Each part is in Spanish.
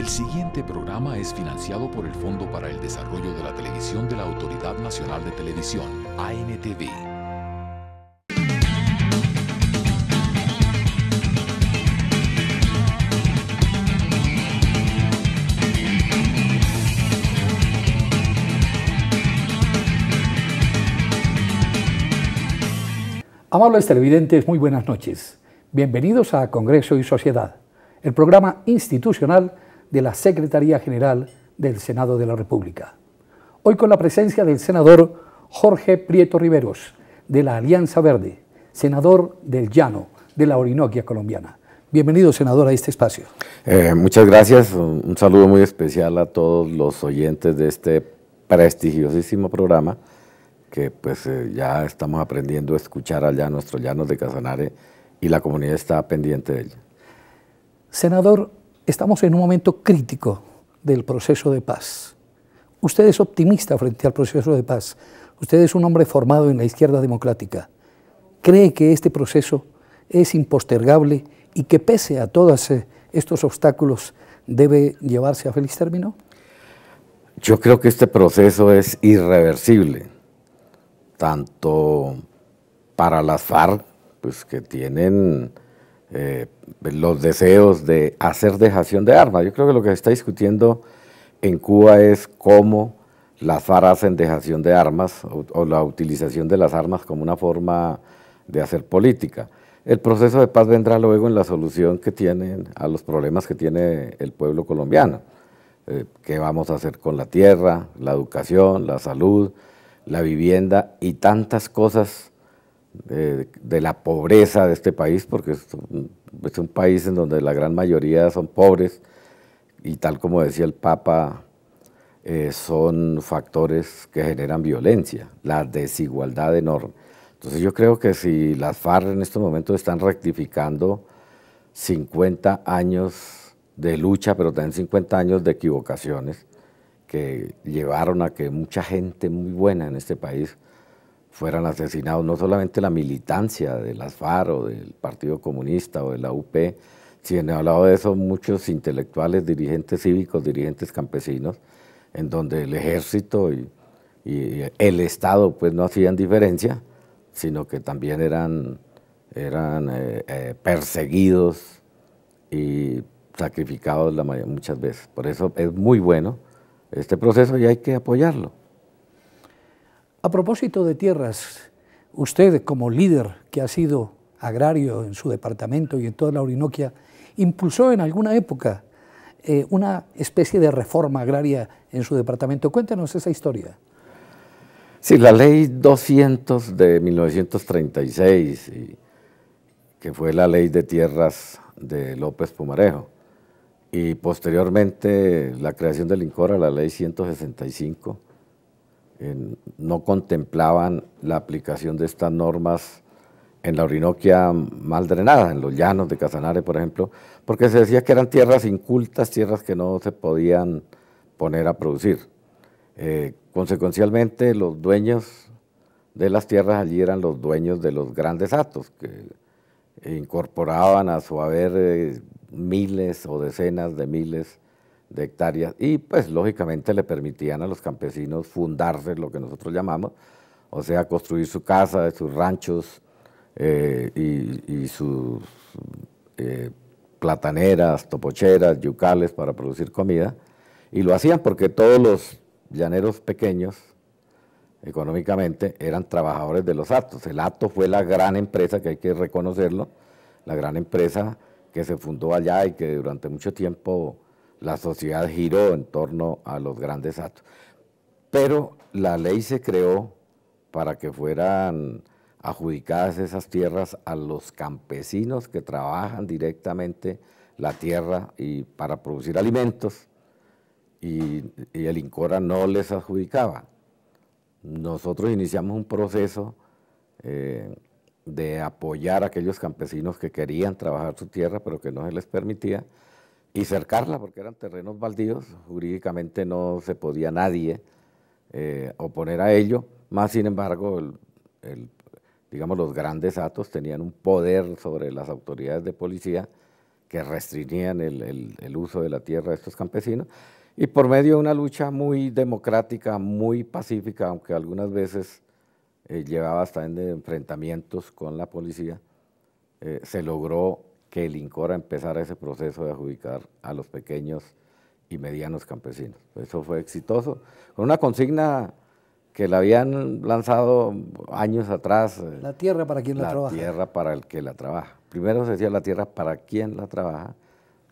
El siguiente programa es financiado por el Fondo para el Desarrollo de la Televisión de la Autoridad Nacional de Televisión, ANTV. Amables televidentes, muy buenas noches. Bienvenidos a Congreso y Sociedad, el programa institucional de la Secretaría General del Senado de la República. Hoy con la presencia del senador Jorge Prieto Riveros, de la Alianza Verde, senador del Llano, de la Orinoquia colombiana. Bienvenido, senador, a este espacio. Muchas gracias. Un saludo muy especial a todos los oyentes de este prestigiosísimo programa que pues ya estamos aprendiendo a escuchar allá nuestros llanos de Casanare y la comunidad está pendiente de ella. Senador, estamos en un momento crítico del proceso de paz. Usted es optimista frente al proceso de paz. Usted es un hombre formado en la izquierda democrática. ¿Cree que este proceso es impostergable y que pese a todos estos obstáculos debe llevarse a feliz término? Yo creo que este proceso es irreversible, tanto para las FARC, pues que tienen los deseos de hacer dejación de armas. Yo creo que lo que se está discutiendo en Cuba es cómo las FARC hacen dejación de armas o la utilización de las armas como una forma de hacer política. El proceso de paz vendrá luego en la solución que tienen a los problemas que tiene el pueblo colombiano. ¿Qué vamos a hacer con la tierra, la educación, la salud, la vivienda y tantas cosas de la pobreza de este país, porque es un país en donde la gran mayoría son pobres y tal como decía el Papa, son factores que generan violencia, la desigualdad enorme. Entonces yo creo que si las FARC en estos momentos están rectificando 50 años de lucha, pero también 50 años de equivocaciones, que llevaron a que mucha gente muy buena en este país fueran asesinados, no solamente la militancia de las FARC o del Partido Comunista o de la UP, sino al lado de eso muchos intelectuales, dirigentes cívicos, dirigentes campesinos, en donde el ejército y el Estado pues no hacían diferencia, sino que también eran perseguidos y sacrificados muchas veces. Por eso es muy bueno este proceso y hay que apoyarlo. A propósito de tierras, usted como líder que ha sido agrario en su departamento y en toda la Orinoquia, impulsó en alguna época una especie de reforma agraria en su departamento. Cuéntanos esa historia. Sí, la ley 200 de 1936, que fue la ley de tierras de López Pumarejo, y posteriormente la creación del INCORA, la ley 165, no contemplaban la aplicación de estas normas en la Orinoquia mal drenada, en los llanos de Casanare, por ejemplo, porque se decía que eran tierras incultas, tierras que no se podían poner a producir. Consecuencialmente, los dueños de las tierras allí eran los dueños de los grandes hatos, que incorporaban a su haber miles o decenas de miles de hectáreas y pues lógicamente le permitían a los campesinos fundarse, lo que nosotros llamamos, o sea, construir su casa, sus ranchos y sus plataneras, topocheras, yucales para producir comida, y lo hacían porque todos los llaneros pequeños económicamente eran trabajadores de los hatos. El hato fue la gran empresa, que hay que reconocerlo, la gran empresa que se fundó allá y que durante mucho tiempo la sociedad giró en torno a los grandes hatos. Pero la ley se creó para que fueran adjudicadas esas tierras a los campesinos que trabajan directamente la tierra y para producir alimentos, y el INCORA no les adjudicaba. Nosotros iniciamos un proceso de apoyar a aquellos campesinos que querían trabajar su tierra pero que no se les permitía, y cercarla porque eran terrenos baldíos, jurídicamente no se podía nadie oponer a ello, más sin embargo digamos los grandes hatos tenían un poder sobre las autoridades de policía que restringían el uso de la tierra de estos campesinos, y por medio de una lucha muy democrática, muy pacífica, aunque algunas veces llevaba hasta en enfrentamientos con la policía, se logró que el INCORA empezara ese proceso de adjudicar a los pequeños y medianos campesinos. Eso fue exitoso, con una consigna que la habían lanzado años atrás. La tierra para quien la trabaja. La tierra para el que la trabaja. Primero se decía la tierra para quien la trabaja,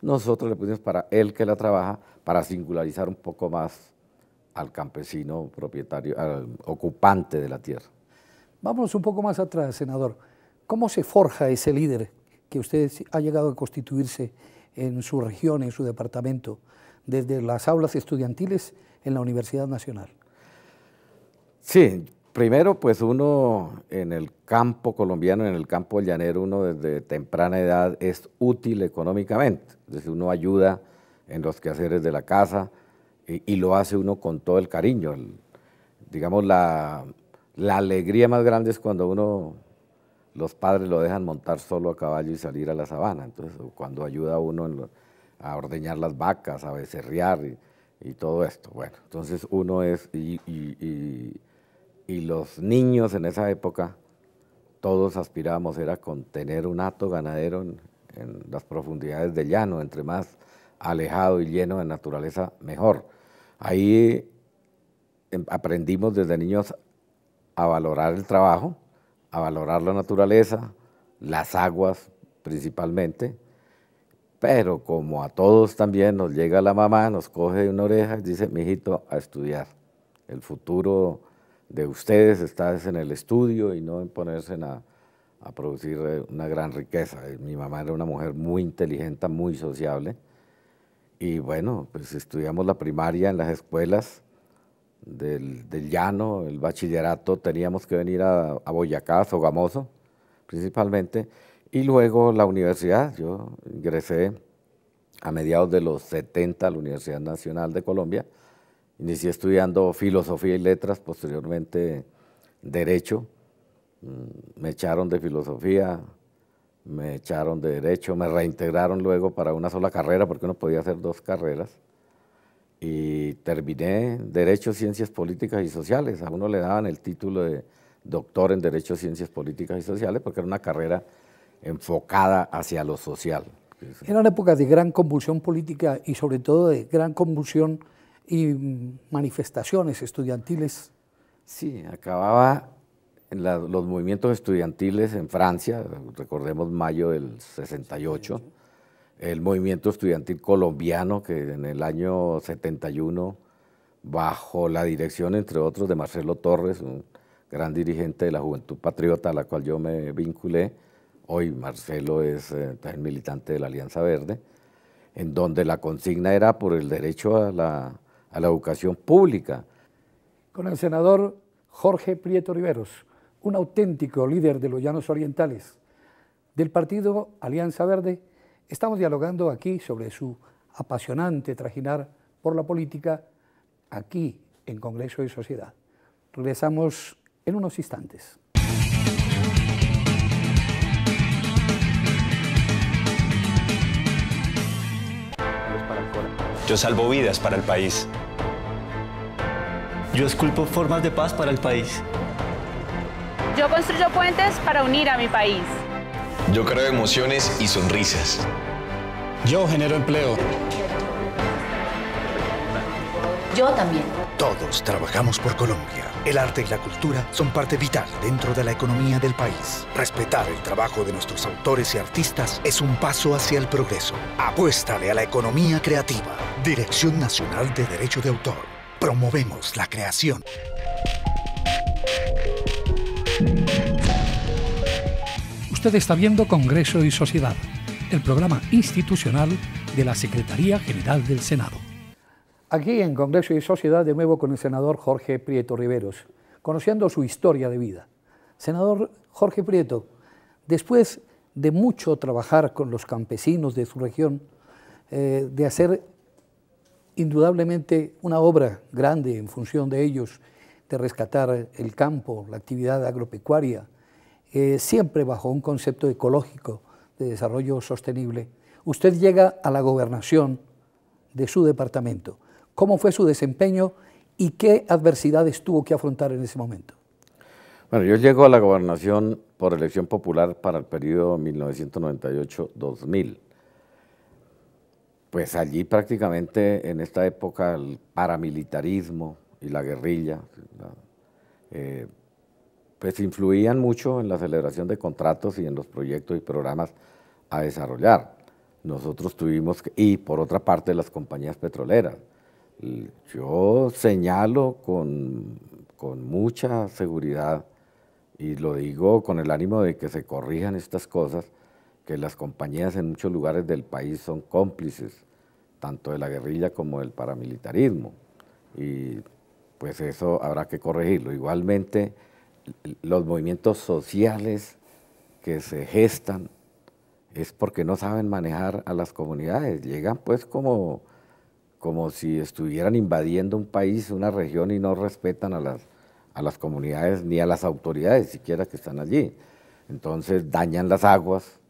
nosotros le pusimos para el que la trabaja, para singularizar un poco más al campesino propietario, al ocupante de la tierra. Vámonos un poco más atrás, senador. ¿Cómo se forja ese líder que usted ha llegado a constituirse en su región, en su departamento, desde las aulas estudiantiles en la Universidad Nacional? Sí, primero pues uno en el campo colombiano, en el campo llanero, uno desde temprana edad es útil económicamente, es decir, uno ayuda en los quehaceres de la casa y lo hace uno con todo el cariño. Digamos, la alegría más grande es cuando los padres lo dejan montar solo a caballo y salir a la sabana, entonces cuando ayuda a uno a ordeñar las vacas, a becerrear y todo esto. Bueno, entonces uno es, y los niños en esa época, todos aspirábamos era con tener un hato ganadero en las profundidades del llano, entre más alejado y lleno de naturaleza, mejor. Ahí aprendimos desde niños a valorar el trabajo, a valorar la naturaleza, las aguas principalmente, pero como a todos también nos llega la mamá, nos coge de una oreja y dice, mijito, a estudiar. El futuro de ustedes está en el estudio y no en ponerse a producir una gran riqueza. Mi mamá era una mujer muy inteligente, muy sociable, y bueno, pues estudiamos la primaria en las escuelas del llano, el bachillerato teníamos que venir a Boyacá, a Sogamoso, principalmente, y luego la universidad. Yo ingresé a mediados de los 70 a la Universidad Nacional de Colombia, inicié estudiando filosofía y letras, posteriormente derecho, me echaron de filosofía, me echaron de derecho, me reintegraron luego para una sola carrera porque uno podía hacer 2 carreras y terminé Derecho, Ciencias Políticas y Sociales. A uno le daban el título de doctor en Derecho, Ciencias Políticas y Sociales porque era una carrera enfocada hacia lo social. Era una época de gran convulsión política y sobre todo de gran convulsión y manifestaciones estudiantiles. Sí, acababa en los movimientos estudiantiles en Francia, recordemos mayo del 68, el movimiento estudiantil colombiano que en el año 71, bajo la dirección, entre otros, de Marcelo Torres, un gran dirigente de la Juventud Patriota a la cual yo me vinculé, hoy Marcelo es también militante de la Alianza Verde, en donde la consigna era por el derecho a la educación pública. Con el senador Jorge Prieto Riveros, un auténtico líder de los Llanos Orientales, del partido Alianza Verde, estamos dialogando aquí sobre su apasionante trajinar por la política aquí en Congreso y Sociedad. Regresamos en unos instantes. Yo salvo vidas para el país. Yo esculpo formas de paz para el país. Yo construyo puentes para unir a mi país. Yo creo emociones y sonrisas. Yo genero empleo. Yo también. Todos trabajamos por Colombia. El arte y la cultura son parte vital dentro de la economía del país. Respetar el trabajo de nuestros autores y artistas es un paso hacia el progreso. Apuéstale a la economía creativa. Dirección Nacional de Derecho de Autor. Promovemos la creación. Usted está viendo Congreso y Sociedad, el programa institucional de la Secretaría General del Senado. Aquí en Congreso y Sociedad, de nuevo con el senador Jorge Prieto Riveros, conociendo su historia de vida. Senador Jorge Prieto, después de mucho trabajar con los campesinos de su región, de hacer indudablemente una obra grande en función de ellos, de rescatar el campo, la actividad agropecuaria, siempre bajo un concepto ecológico de desarrollo sostenible, Usted llega a la gobernación de su departamento. ¿Cómo fue su desempeño y qué adversidades tuvo que afrontar en ese momento? Bueno, yo llego a la gobernación por elección popular para el periodo 1998-2000. Pues allí prácticamente en esta época el paramilitarismo y la guerrilla pues influían mucho en la celebración de contratos y en los proyectos y programas a desarrollar. Nosotros tuvimos, y por otra parte las compañías petroleras. Yo señalo con mucha seguridad, y lo digo con el ánimo de que se corrijan estas cosas, que las compañías en muchos lugares del país son cómplices, tanto de la guerrilla como del paramilitarismo, y pues eso habrá que corregirlo. Igualmente, los movimientos sociales que se gestan es porque no saben manejar a las comunidades, llegan pues como si estuvieran invadiendo un país, una región, y no respetan a las comunidades ni a las autoridades siquiera que están allí. Entonces dañan las aguas,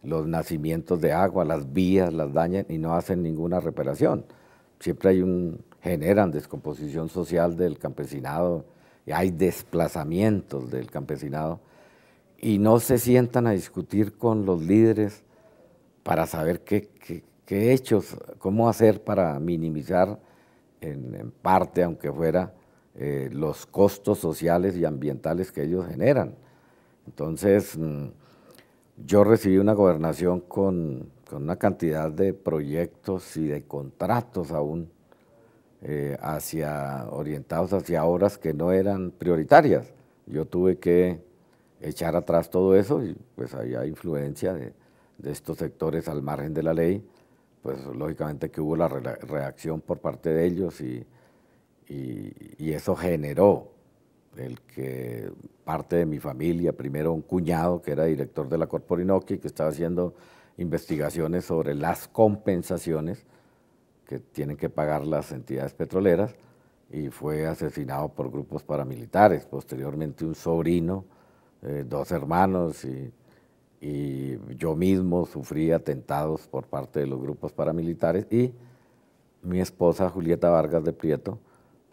los nacimientos de agua, las vías las dañan y no hacen ninguna reparación. Siempre generan descomposición social del campesinado, y hay desplazamientos del campesinado, y no se sientan a discutir con los líderes para saber qué hechos, cómo hacer para minimizar en parte, aunque fuera, los costos sociales y ambientales que ellos generan. Entonces, yo recibí una gobernación con una cantidad de proyectos y de contratos aún orientados hacia obras que no eran prioritarias. Yo tuve que echar atrás todo eso, y pues había influencia de estos sectores al margen de la ley, pues lógicamente que hubo la reacción por parte de ellos, y eso generó el que parte de mi familia, primero un cuñado que era director de la Corporinoqui, que estaba haciendo investigaciones sobre las compensaciones que tienen que pagar las entidades petroleras, y fue asesinado por grupos paramilitares. Posteriormente un sobrino, 2 hermanos, y yo mismo sufrí atentados por parte de los grupos paramilitares, y mi esposa Julieta Vargas de Prieto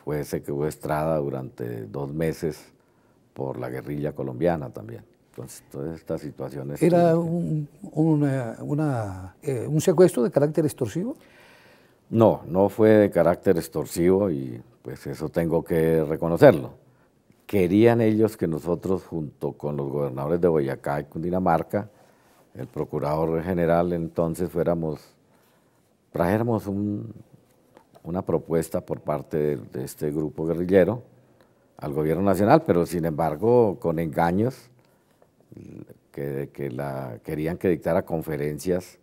fue secuestrada durante 2 meses por la guerrilla colombiana también. Entonces, todas estas situaciones... ¿Era un secuestro de carácter extorsivo? No, no fue de carácter extorsivo, y pues eso tengo que reconocerlo. Querían ellos que nosotros, junto con los gobernadores de Boyacá y Cundinamarca, el procurador general entonces, trajéramos una propuesta por parte de este grupo guerrillero al gobierno nacional, pero sin embargo con engaños, querían que dictara conferencias.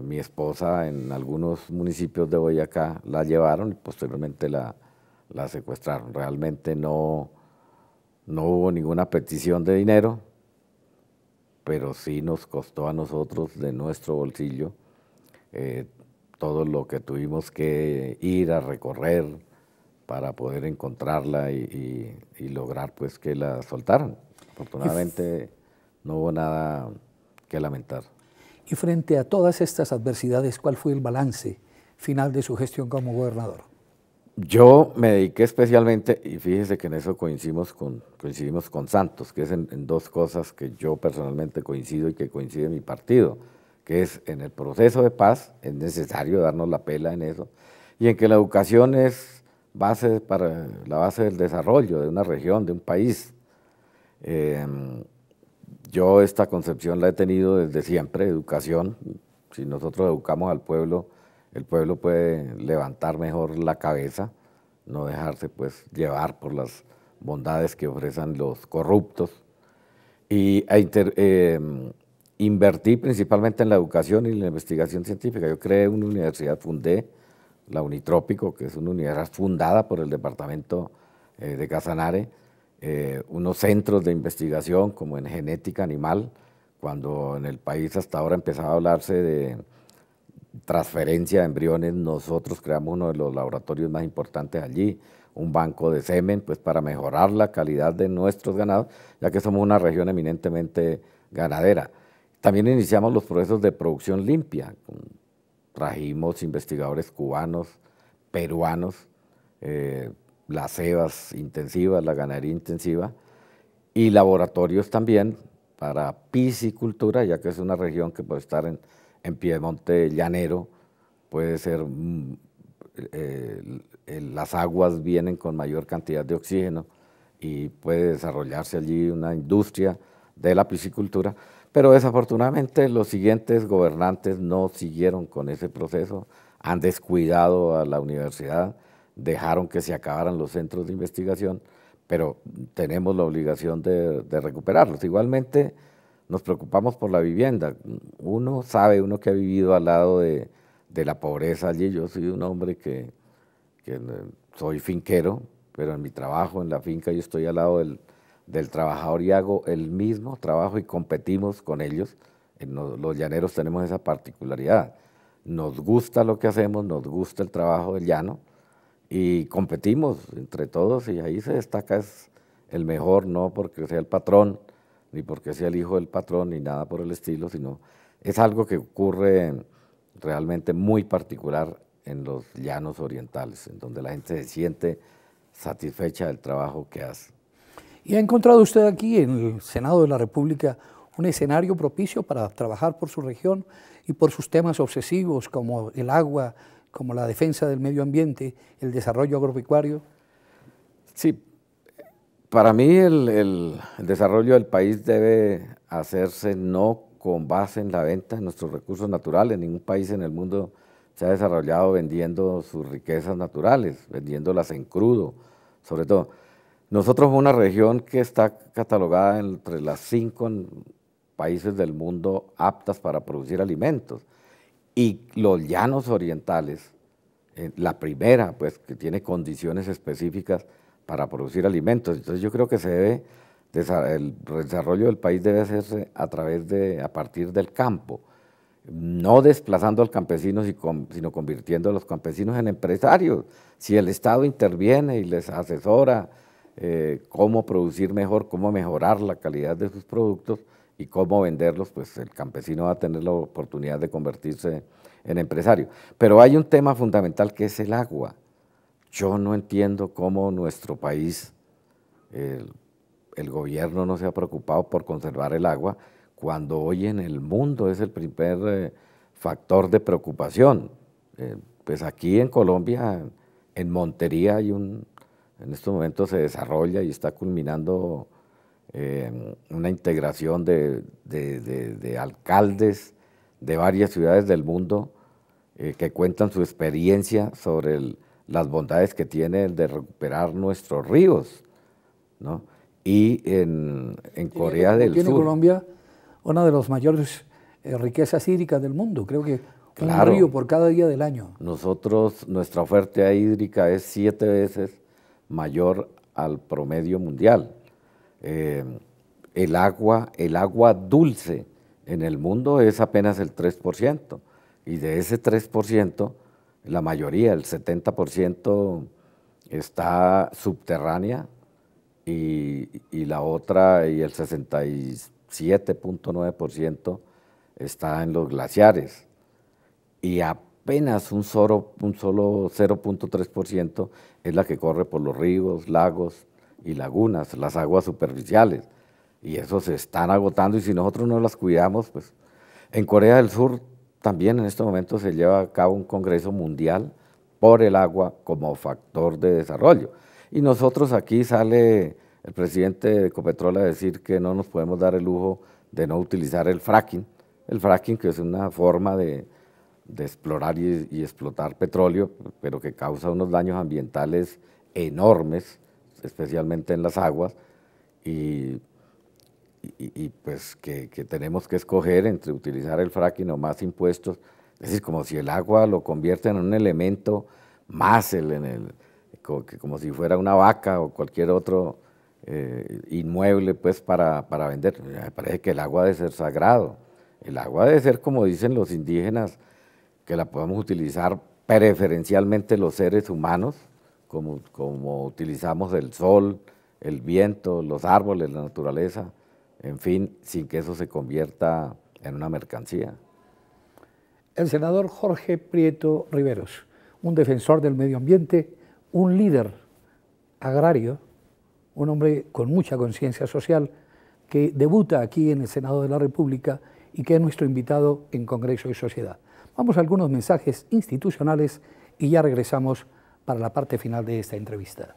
Mi esposa en algunos municipios de Boyacá la llevaron y posteriormente la secuestraron. Realmente no hubo ninguna petición de dinero, pero sí nos costó a nosotros de nuestro bolsillo todo lo que tuvimos que ir a recorrer para poder encontrarla y lograr pues que la soltaran. Afortunadamente no hubo nada que lamentar. Y frente a todas estas adversidades, ¿cuál fue el balance final de su gestión como gobernador? Yo me dediqué especialmente, y fíjese que en eso coincidimos con Santos, que es en 2 cosas que yo personalmente coincido y que coincide mi partido, que es en el proceso de paz, es necesario darnos la pela en eso, y en que la educación es la base del desarrollo de una región, de un país. Yo esta concepción la he tenido desde siempre, educación. Si nosotros educamos al pueblo, el pueblo puede levantar mejor la cabeza, no dejarse pues llevar por las bondades que ofrecen los corruptos, y invertí principalmente en la educación y la investigación científica. Yo creé una universidad, fundé la Unitrópico, que es una universidad fundada por el departamento de Casanare, unos centros de investigación como en genética animal, cuando en el país hasta ahora empezaba a hablarse de transferencia de embriones. Nosotros creamos uno de los laboratorios más importantes allí, un banco de semen, pues para mejorar la calidad de nuestros ganados, ya que somos una región eminentemente ganadera. También iniciamos los procesos de producción limpia. Trajimos investigadores cubanos, peruanos, las cebas intensivas, la ganadería intensiva, y laboratorios también para piscicultura, ya que es una región que puede estar en piedemonte llanero, puede ser, las aguas vienen con mayor cantidad de oxígeno y puede desarrollarse allí una industria de la piscicultura, pero desafortunadamente los siguientes gobernantes no siguieron con ese proceso, han descuidado a la universidad, dejaron que se acabaran los centros de investigación, pero tenemos la obligación de recuperarlos. Igualmente nos preocupamos por la vivienda. Uno que ha vivido al lado de la pobreza allí. Yo soy un hombre que soy finquero, pero en mi trabajo, en la finca, yo estoy al lado del trabajador y hago el mismo trabajo y competimos con ellos. Los llaneros tenemos esa particularidad. Nos gusta lo que hacemos, nos gusta el trabajo del llano, y competimos entre todos, y ahí se destaca es el mejor, no porque sea el patrón, ni porque sea el hijo del patrón, ni nada por el estilo, sino es algo que ocurre realmente muy particular en los llanos orientales, en donde la gente se siente satisfecha del trabajo que hace. ¿Y ha encontrado usted aquí en el Senado de la República un escenario propicio para trabajar por su región y por sus temas obsesivos como el agua, como la defensa del medio ambiente, el desarrollo agropecuario? Sí, para mí el desarrollo del país debe hacerse no con base en la venta de nuestros recursos naturales. Ningún país en el mundo se ha desarrollado vendiendo sus riquezas naturales, vendiéndolas en crudo, sobre todo. Nosotros somos una región que está catalogada entre las 5 países del mundo aptas para producir alimentos. Y los llanos orientales, la primera, pues, que tiene condiciones específicas para producir alimentos. Entonces yo creo que el desarrollo del país debe hacerse a partir del campo, no desplazando al campesino, sino convirtiendo a los campesinos en empresarios. Si el Estado interviene y les asesora cómo producir mejor, cómo mejorar la calidad de sus productos, y cómo venderlos, pues el campesino va a tener la oportunidad de convertirse en empresario. Pero hay un tema fundamental que es el agua. Yo no entiendo cómo nuestro país, el gobierno no se ha preocupado por conservar el agua, cuando hoy en el mundo es el primer factor de preocupación. Pues aquí en Colombia, en Montería, en estos momentos se desarrolla y está culminando una integración de alcaldes de varias ciudades del mundo que cuentan su experiencia sobre las bondades que tiene el de recuperar nuestros ríos, ¿no? Y en Corea del Sur. Tiene Colombia una de las mayores riquezas hídricas del mundo, creo que un río por cada día del año. Nuestra oferta hídrica es 7 veces mayor al promedio mundial. El agua dulce en el mundo es apenas el 3%, y de ese 3%, la mayoría, el 70%, está subterránea, y la otra, y el 67.9% está en los glaciares, y apenas un solo 0.3% es la que corre por los ríos, lagos y lagunas, las aguas superficiales, y eso se están agotando, y si nosotros no las cuidamos, pues. En Corea del Sur también en este momento se lleva a cabo un congreso mundial por el agua como factor de desarrollo, y nosotros aquí sale el presidente de Ecopetrol a decir que no nos podemos dar el lujo de no utilizar el fracking, que es una forma de explorar y explotar petróleo, pero que causa unos daños ambientales enormes, especialmente en las aguas, y pues que tenemos que escoger entre utilizar el fracking o más impuestos. Es decir, como si el agua lo convierte en un elemento más, como si fuera una vaca o cualquier otro inmueble, pues, para vender. Me parece que el agua debe ser sagrado. El agua debe ser, como dicen los indígenas, que la podamos utilizar preferencialmente los seres humanos, como utilizamos el sol, el viento, los árboles, la naturaleza, en fin, sin que eso se convierta en una mercancía. El senador Jorge Prieto Riveros, un defensor del medio ambiente, un líder agrario, un hombre con mucha conciencia social, que debuta aquí en el Senado de la República y que es nuestro invitado en Congreso y Sociedad. Vamos a algunos mensajes institucionales y ya regresamos para la parte final de esta entrevista.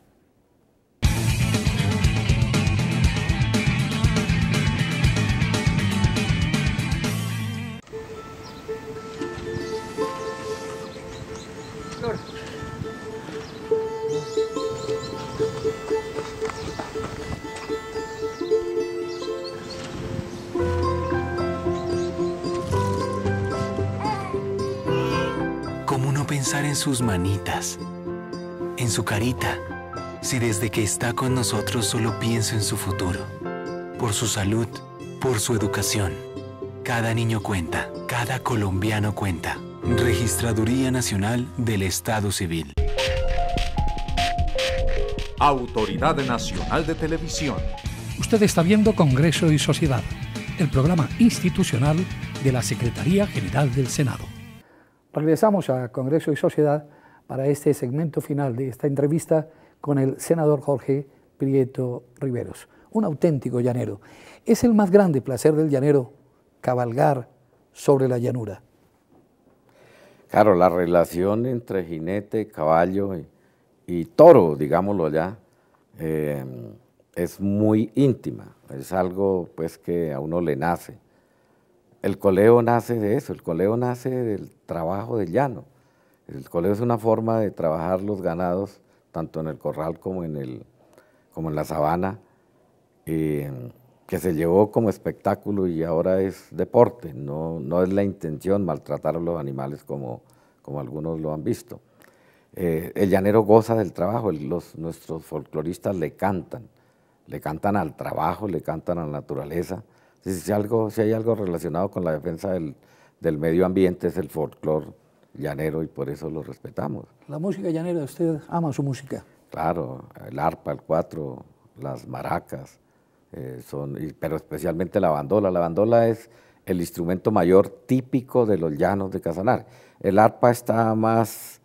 ¿Cómo no pensar en sus manitas, en su carita, si desde que está con nosotros solo pienso en su futuro? Por su salud, por su educación. Cada niño cuenta, cada colombiano cuenta. Registraduría Nacional del Estado Civil. Autoridad Nacional de Televisión. Usted está viendo Congreso y Sociedad, el programa institucional de la Secretaría General del Senado. Regresamos a Congreso y Sociedad para este segmento final de esta entrevista con el senador Jorge Prieto Riveros, un auténtico llanero. Es el más grande placer del llanero cabalgar sobre la llanura. Claro, la relación entre jinete, caballo y toro, digámoslo ya, es muy íntima, es algo pues que a uno le nace. El coleo nace de eso, el coleo nace del trabajo del llano. El coleo es una forma de trabajar los ganados, tanto en el corral como en la sabana, que se llevó como espectáculo y ahora es deporte. No es la intención maltratar a los animales como algunos lo han visto. El llanero goza del trabajo, nuestros folcloristas le cantan al trabajo, le cantan a la naturaleza. Si hay algo relacionado con la defensa del medio ambiente es el folclore llanero y por eso lo respetamos. La música llanera, ¿usted ama su música? Claro, el arpa, el cuatro, las maracas, pero especialmente la bandola. La bandola es el instrumento mayor típico de los llanos de Casanare. El arpa está más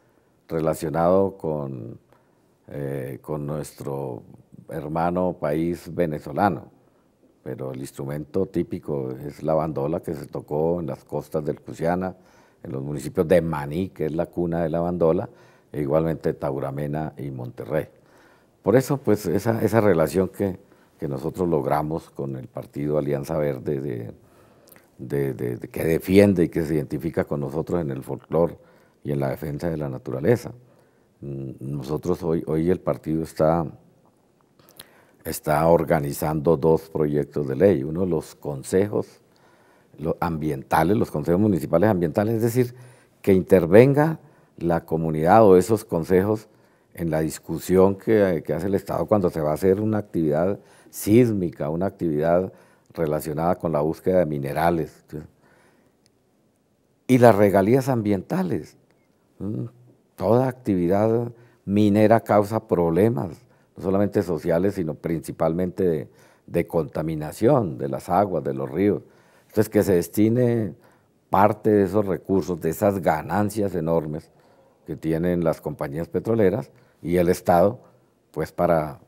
relacionado con nuestro hermano país venezolano, pero el instrumento típico es la bandola, que se tocó en las costas del Cusiana, en los municipios de Maní, que es la cuna de la bandola, e igualmente Tauramena y Monterrey. Por eso, pues, esa relación que nosotros logramos con el partido Alianza Verde, que defiende y que se identifica con nosotros en el folclore y en la defensa de la naturaleza. Nosotros hoy el partido está organizando dos proyectos de ley. Uno, los consejos ambientales, los consejos municipales ambientales, es decir, que intervenga la comunidad o esos consejos en la discusión que hace el Estado cuando se va a hacer una actividad sísmica, una actividad relacionada con la búsqueda de minerales. Y las regalías ambientales. Toda actividad minera causa problemas, no solamente sociales, sino principalmente de contaminación de las aguas, de los ríos. Entonces, que se destine parte de esos recursos, de esas ganancias enormes que tienen las compañías petroleras y el Estado, pues para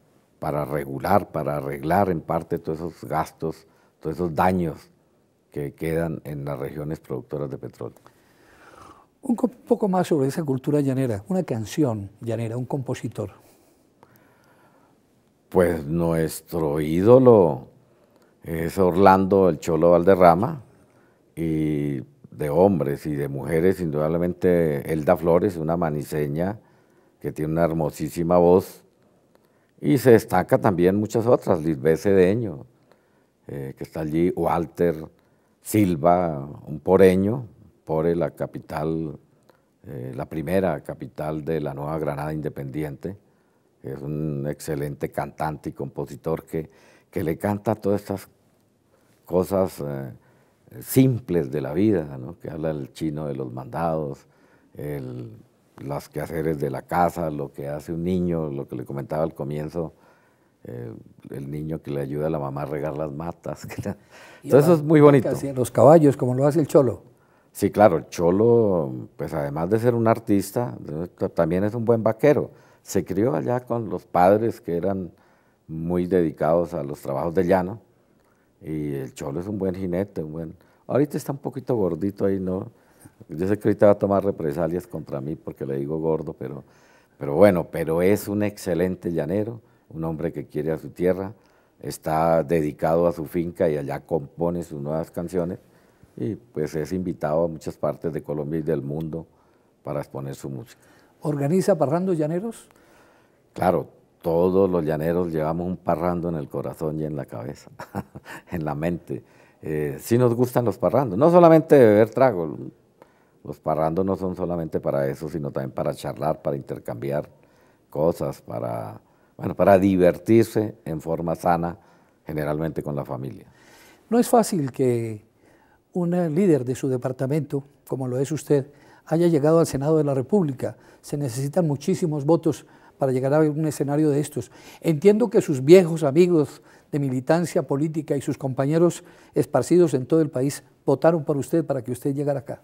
regular, para arreglar en parte todos esos gastos, todos esos daños que quedan en las regiones productoras de petróleo. Un poco más sobre esa cultura llanera, una canción llanera, un compositor. Pues nuestro ídolo es Orlando el Cholo Valderrama, y de hombres y de mujeres, indudablemente Elda Flores, una maniseña que tiene una hermosísima voz, y se destaca también muchas otras, Lisbeth Cedeño, que está allí, Walter Silva, un poreño, Pore, la capital, la primera capital de la Nueva Granada independiente, que es un excelente cantante y compositor que le canta todas estas cosas simples de la vida, ¿no? Que habla el chino de los mandados, los quehaceres de la casa, lo que hace un niño, lo que le comentaba al comienzo, el niño que le ayuda a la mamá a regar las matas. Entonces eso es muy bonito. Los caballos, como lo hace el cholo. Sí, claro, el cholo, pues además de ser un artista, también es un buen vaquero. Se crió allá con los padres que eran muy dedicados a los trabajos de llano, y el cholo es un buen jinete, ahorita está un poquito gordito ahí, ¿no? Yo sé que ahorita va a tomar represalias contra mí porque le digo gordo, pero bueno, pero es un excelente llanero, un hombre que quiere a su tierra, está dedicado a su finca y allá compone sus nuevas canciones, y pues es invitado a muchas partes de Colombia y del mundo para exponer su música. ¿Organiza parrandos llaneros? Claro, todos los llaneros llevamos un parrando en el corazón y en la cabeza, en la mente. Sí nos gustan los parrandos, no solamente beber trago, los parrandos no son solamente para eso, sino también para charlar, para intercambiar cosas, para divertirse en forma sana, generalmente con la familia. No es fácil que un líder de su departamento, como lo es usted, haya llegado al Senado de la República. Se necesitan muchísimos votos para llegar a un escenario de estos. Entiendo que sus viejos amigos de militancia política y sus compañeros esparcidos en todo el país votaron por usted para que usted llegara acá.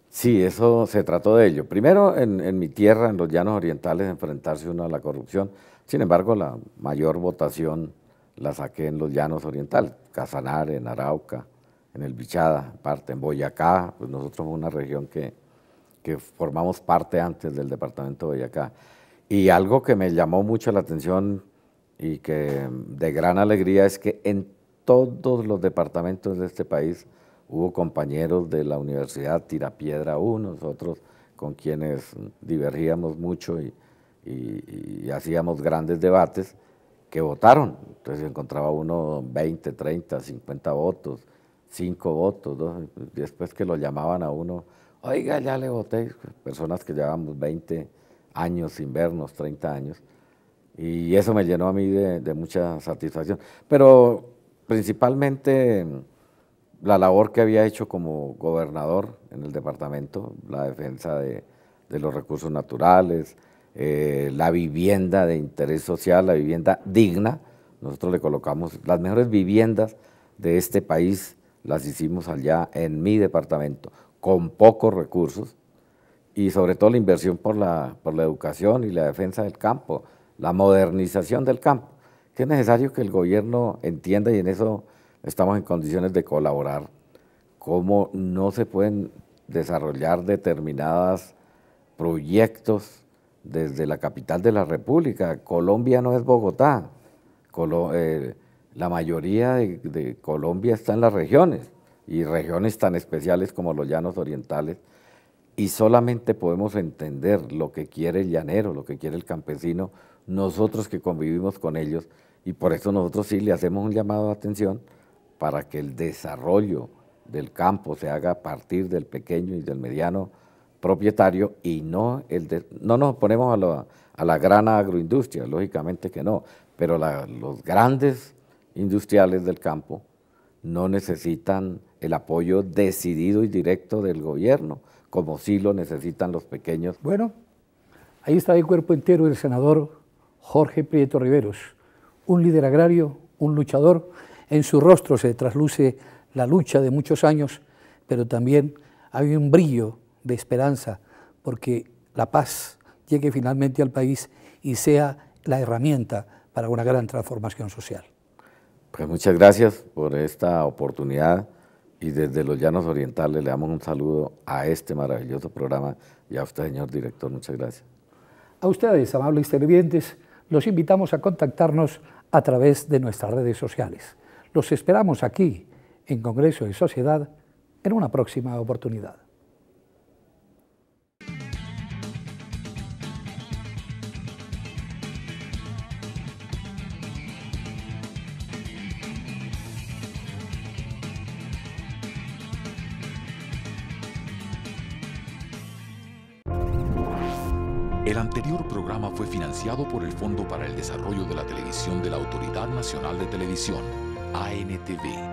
Sí, eso se trató de ello. Primero, en mi tierra, en los Llanos Orientales, enfrentarse uno a la corrupción. Sin embargo, la mayor votación la saqué en los Llanos Orientales, Casanare, en Arauca, en el Bichada, parte en Boyacá, pues nosotros somos una región que formamos parte antes del departamento de Boyacá. Y algo que me llamó mucho la atención y que de gran alegría es que en todos los departamentos de este país hubo compañeros de la Universidad Tirapiedra 1, nosotros con quienes divergíamos mucho y hacíamos grandes debates, que votaron. Entonces encontraba uno 20, 30, 50 votos, 5 votos, ¿no? Después que lo llamaban a uno, oiga, ya le voté, personas que llevábamos 20 años sin vernos, 30 años, y eso me llenó a mí de mucha satisfacción. Pero principalmente la labor que había hecho como gobernador en el departamento, la defensa de los recursos naturales, la vivienda de interés social, la vivienda digna. Nosotros le colocamos las mejores viviendas de este país, las hicimos allá en mi departamento, con pocos recursos, y sobre todo la inversión por la educación y la defensa del campo, la modernización del campo, que es necesario que el gobierno entienda, y en eso estamos en condiciones de colaborar, cómo no se pueden desarrollar determinados proyectos desde la capital de la República. Colombia no es Bogotá, la mayoría de Colombia está en las regiones, y regiones tan especiales como los Llanos Orientales, y solamente podemos entender lo que quiere el llanero, lo que quiere el campesino, nosotros que convivimos con ellos, y por eso nosotros sí le hacemos un llamado de atención para que el desarrollo del campo se haga a partir del pequeño y del mediano propietario, y no nos oponemos a la gran agroindustria, lógicamente que no, pero los grandes industriales del campo no necesitan el apoyo decidido y directo del gobierno, como sí lo necesitan los pequeños. Bueno, ahí está el cuerpo entero del senador Jorge Prieto Riveros, un líder agrario, un luchador. En su rostro se trasluce la lucha de muchos años, pero también hay un brillo de esperanza porque la paz llegue finalmente al país y sea la herramienta para una gran transformación social. Pues muchas gracias por esta oportunidad, y desde los Llanos Orientales le damos un saludo a este maravilloso programa, y a usted, señor director, muchas gracias. A ustedes, amables televidentes, los invitamos a contactarnos a través de nuestras redes sociales. Los esperamos aquí, en Congreso y Sociedad, en una próxima oportunidad. El anterior programa fue financiado por el Fondo para el Desarrollo de la Televisión de la Autoridad Nacional de Televisión, ANTV.